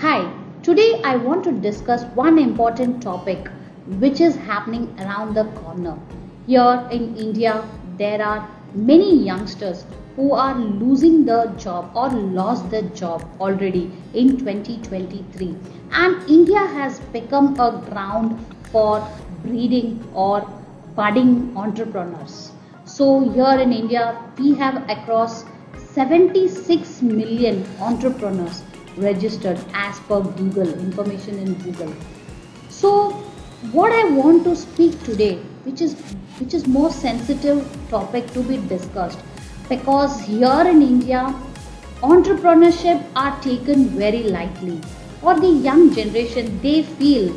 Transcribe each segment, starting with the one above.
Hi, today I want to discuss one important topic which is happening around the corner. Here in India, there are many youngsters who are losing the job or lost the job already in 2023, and India has become a ground for breeding or budding entrepreneurs. So, here in India, we have across 76 million entrepreneurs registered as per Google, information in Google. So what I want to speak today, which is more sensitive topic to be discussed, because here in India entrepreneurship are taken very lightly, or the young generation they feel,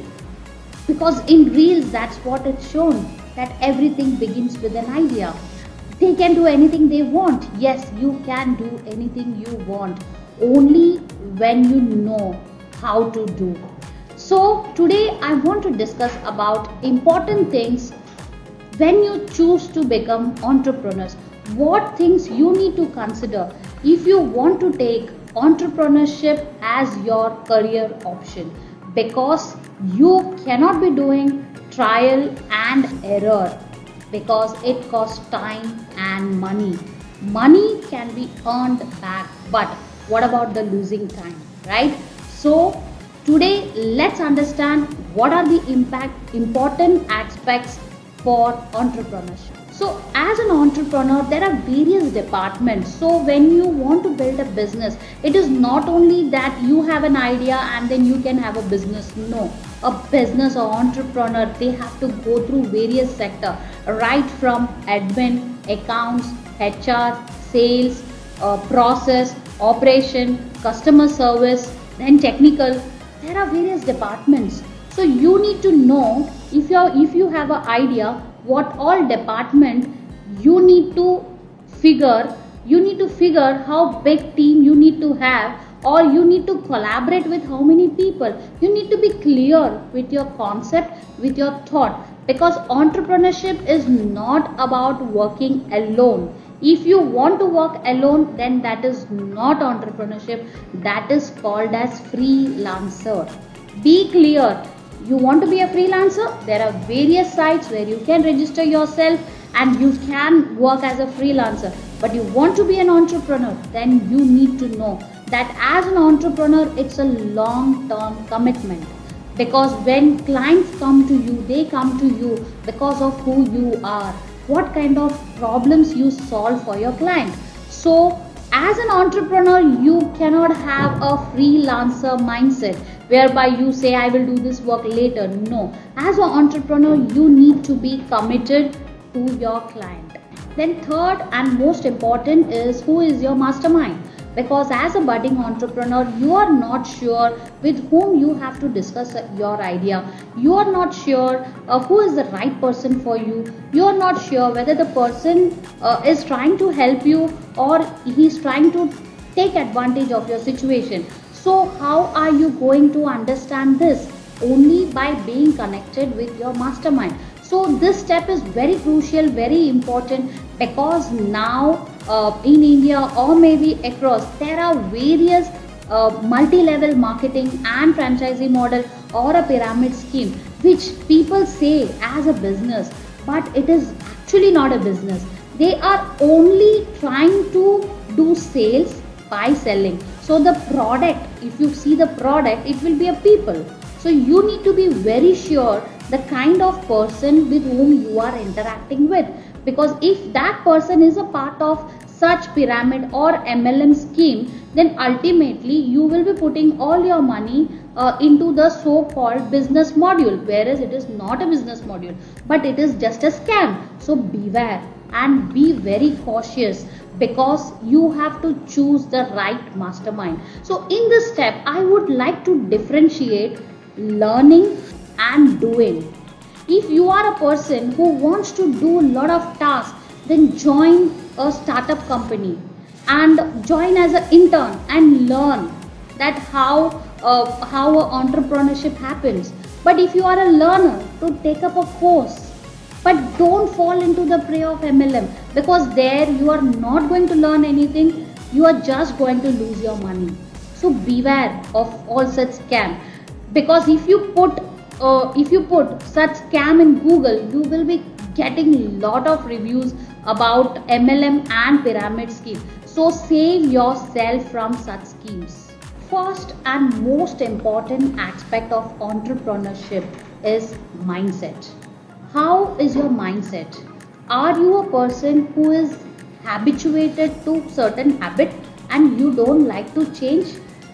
because in reels that's what it's shown, that everything begins with an idea. They can do anything they want. Yes, you can do anything you want, only when you know how to do. So today I want to discuss about important things when you choose to become entrepreneurs. What things you need to consider if you want to take entrepreneurship as your career option, because you cannot be doing trial and error, because it costs time and money. Money can be earned back, but what about the losing time, right? So today let's understand what are the important aspects for entrepreneurship. So as an entrepreneur, there are various departments. So when you want to build a business, it is not only that you have an idea and then you can have a business. No, a business or entrepreneur, they have to go through various sector, right from admin, accounts, HR, sales, process, operation, customer service, then technical. There are various departments. So you need to know, if you have an idea what all department you need to figure how big team you need to have, or you need to collaborate with how many people. You need to be clear with your concept, with your thought, because entrepreneurship is not about working alone. If you want to work alone, then that is not entrepreneurship, that is called as freelancer. Be clear. You want to be a freelancer, there are various sites where you can register yourself and you can work as a freelancer. But you want to be an entrepreneur, then you need to know that as an entrepreneur it's a long term commitment, because when clients come to you, they come to you because of who you are, what kind of problems you solve for your client. So as an entrepreneur, you cannot have a freelancer mindset whereby you say I will do this work later. No, as an entrepreneur you need to be committed to your client. Then third and most important is, who is your mastermind? Because as a budding entrepreneur, you are not sure with whom you have to discuss your idea. You are not sure who is the right person for you. You are not sure whether the person is trying to help you or he's trying to take advantage of your situation. So how are you going to understand this? Only by being connected with your mastermind. So this step is very crucial, very important, because now in India or maybe across, there are various multi-level marketing and franchisee model or a pyramid scheme which people say as a business, but it is actually not a business. They are only trying to do sales by selling. So the product, if you see the product, it will be a people. So you need to be very sure the kind of person with whom you are interacting with, because if that person is a part of such pyramid or MLM scheme, then ultimately you will be putting all your money into the so-called business module, whereas it is not a business module, but it is just a scam. So beware and be very cautious, because you have to choose the right mastermind. So in this step I would like to differentiate learning and doing. If you are a person who wants to do a lot of tasks, then join a startup company and join as an intern and learn that how entrepreneurship happens. But if you are a learner, to take up a course, but don't fall into the prey of MLM, because there you are not going to learn anything, you are just going to lose your money. So beware of all such scam, because if you put such scam in Google, you will be getting lot of reviews about MLM and pyramid scheme. So save yourself from such schemes. First and most important aspect of entrepreneurship is mindset. How is your mindset? Are you a person who is habituated to certain habit and you don't like to change?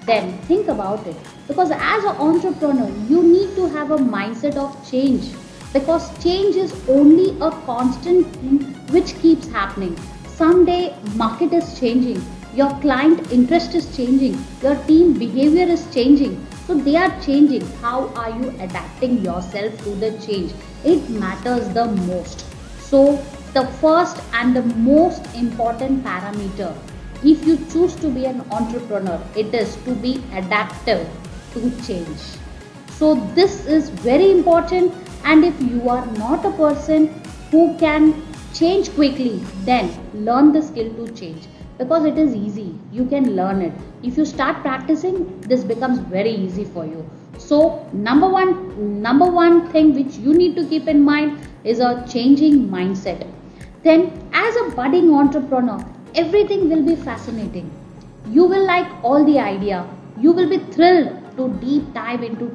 Then think about it. Because as an entrepreneur, you need to have a mindset of change, because change is only a constant thing which keeps happening. Someday market is changing, your client interest is changing, your team behavior is changing, so they are changing. How are you adapting yourself to the change? It matters the most. So the first and the most important parameter, if you choose to be an entrepreneur, it is to be adaptive to change. So this is very important, and if you are not a person who can change quickly, then learn the skill to change, because it is easy. You can learn it. If you start practicing, this becomes very easy for you. So number one thing which you need to keep in mind is a changing mindset. Then as a budding entrepreneur, everything will be fascinating. You will like all the idea. You will be thrilled to deep dive into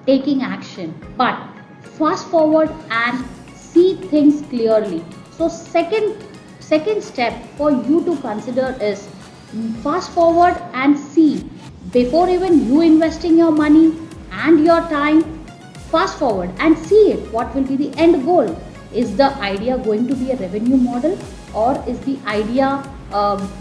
taking action. But fast forward and see things clearly. So second step for you to consider is fast forward and see, before even you investing your money and your time. Fast forward and see it. What will be the end goal? Is the idea going to be a revenue model, or is the idea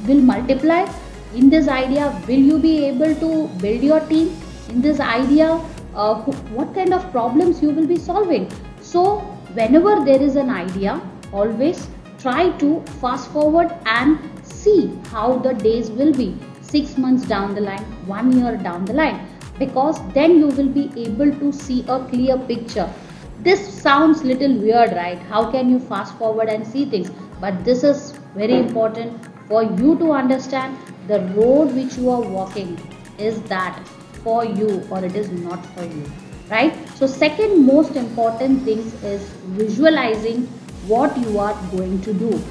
will multiply? In this idea, will you be able to build your team? In this idea, what kind of problems you will be solving? So whenever there is an idea, always try to fast forward and see how the days will be 6 months down the line, 1 year down the line, because then you will be able to see a clear picture. This sounds little weird, right? How can you fast forward and see things? But this is very important for you to understand the road which you are walking. Is that for you or it is not for you, right? So second most important thing is visualizing what you are going to do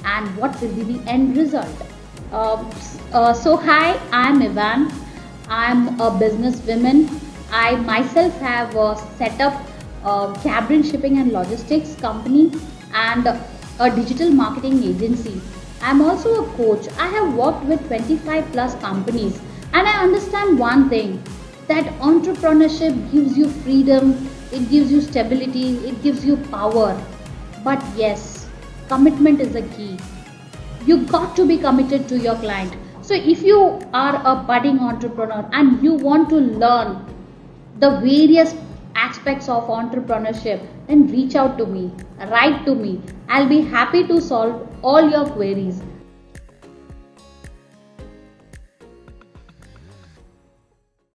and what will be the end result. So hi, I'm Evan. I'm a businesswoman. I myself have set up a cabin shipping and logistics company and a digital marketing agency. I'm also a coach. I have worked with 25 plus companies, and I understand one thing, that entrepreneurship gives you freedom, it gives you stability, it gives you power. But yes, commitment is the key. You got to be committed to your client. So if you are a budding entrepreneur and you want to learn the various aspects of entrepreneurship, then reach out to me, write to me. I'll be happy to solve all your queries.